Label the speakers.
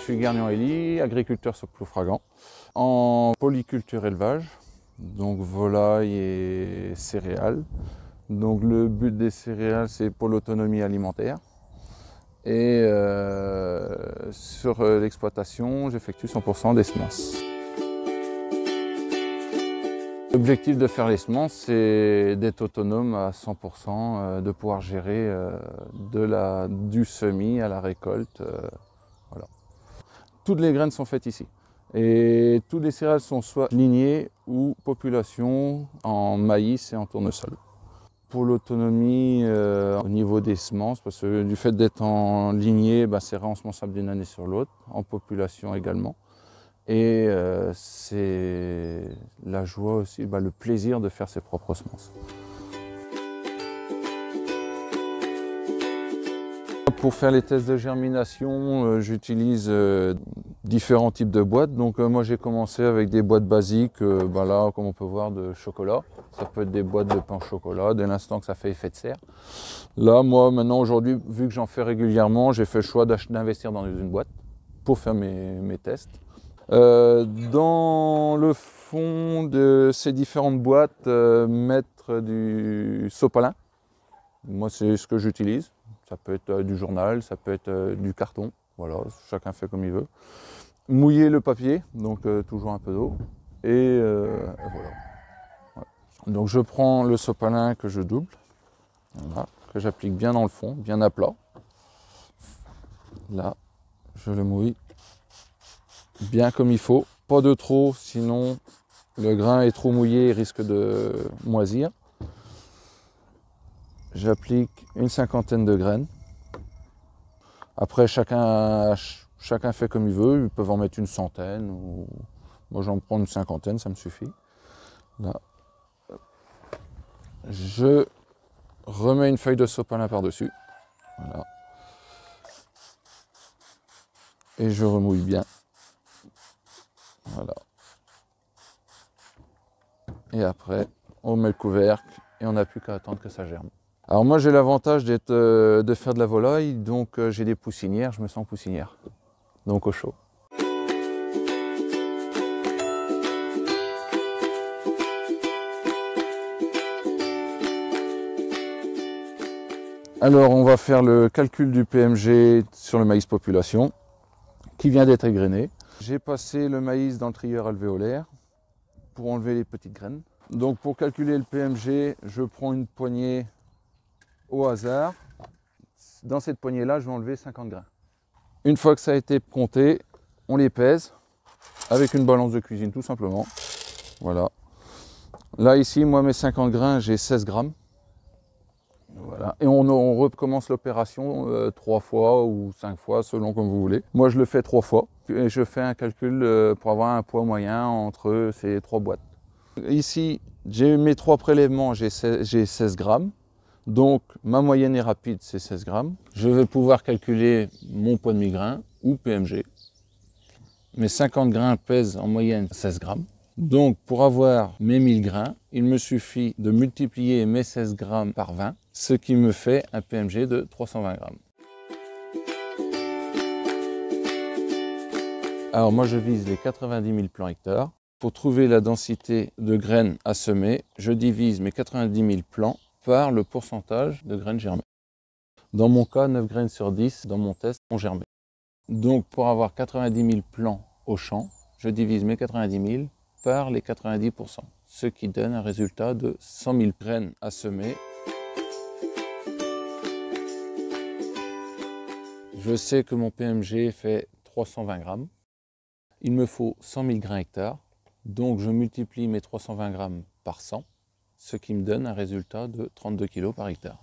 Speaker 1: suis Guernian-Élie, agriculteur sur Ploufragan, en polyculture élevage, donc volailles et céréales. Donc le but des céréales, c'est pour l'autonomie alimentaire. Et sur l'exploitation, j'effectue 100% des semences. L'objectif de faire les semences, c'est d'être autonome à 100%, de pouvoir gérer du semis à la récolte. Voilà. Toutes les graines sont faites ici. Et toutes les céréales sont soit lignées ou population en maïs et en tournesol. Pour l'autonomie au niveau des semences, parce que du fait d'être en lignée, c'est réensemençable d'une année sur l'autre, en population également. Et c'est la joie aussi, le plaisir de faire ses propres semences. Pour faire les tests de germination, j'utilise différents types de boîtes. Donc moi j'ai commencé avec des boîtes basiques, là comme on peut voir, de chocolat. Ça peut être des boîtes de pain au chocolat, dès l'instant que ça fait effet de serre. Là, moi maintenant aujourd'hui, vu que j'en fais régulièrement, j'ai fait le choix d'investir dans une boîte pour faire mes tests. Dans le fond de ces différentes boîtes, mettre du sopalin. Moi c'est ce que j'utilise. Ça peut être du journal, ça peut être du carton, voilà, chacun fait comme il veut. Mouiller le papier, donc toujours un peu d'eau, et voilà. Ouais. Donc je prends le sopalin que je double, voilà, que j'applique bien dans le fond, bien à plat. Là, je le mouille bien comme il faut, pas de trop, sinon le grain est trop mouillé et risque de moisir. J'applique une cinquantaine de graines. Après, chacun fait comme il veut. Ils peuvent en mettre une centaine. Moi, j'en prends une cinquantaine, ça me suffit. Là. Je remets une feuille de sopalin par-dessus. Voilà. Et je remouille bien. Voilà. Et après, on met le couvercle et on n'a plus qu'à attendre que ça germe. Alors moi j'ai l'avantage de faire de la volaille, donc j'ai des poussinières, je me sens poussinière, donc au chaud. Alors on va faire le calcul du PMG sur le maïs population, qui vient d'être égrené. J'ai passé le maïs dans le trieur alvéolaire pour enlever les petites graines. Donc pour calculer le PMG, je prends une poignée au hasard. Dans cette poignée-là, je vais enlever 50 grains. Une fois que ça a été compté, on les pèse avec une balance de cuisine tout simplement. Voilà. Là ici, moi mes 50 grains, j'ai 16 grammes. Voilà. Et on recommence l'opération 3 fois ou 5 fois selon comme vous voulez. Moi je le fais 3 fois et je fais un calcul pour avoir un poids moyen entre ces 3 boîtes. Ici, j'ai mes 3 prélèvements, j'ai 16 grammes. Donc ma moyenne est rapide, c'est 16 grammes. Je vais pouvoir calculer mon poids de mi-grain ou PMG. Mes 50 grains pèsent en moyenne 16 grammes. Donc pour avoir mes 1000 grains, il me suffit de multiplier mes 16 grammes par 20, ce qui me fait un PMG de 320 grammes. Alors moi je vise les 90 000 plants hectares. Pour trouver la densité de graines à semer, je divise mes 90 000 plants par le pourcentage de graines germées. Dans mon cas, 9 graines sur 10 dans mon test ont germé. Donc pour avoir 90 000 plants au champ, je divise mes 90 000 par les 90%, ce qui donne un résultat de 100 000 graines à semer. Je sais que mon PMG fait 320 grammes. Il me faut 100 000 grains hectares, donc je multiplie mes 320 grammes par 100, ce qui me donne un résultat de 32 kg par hectare.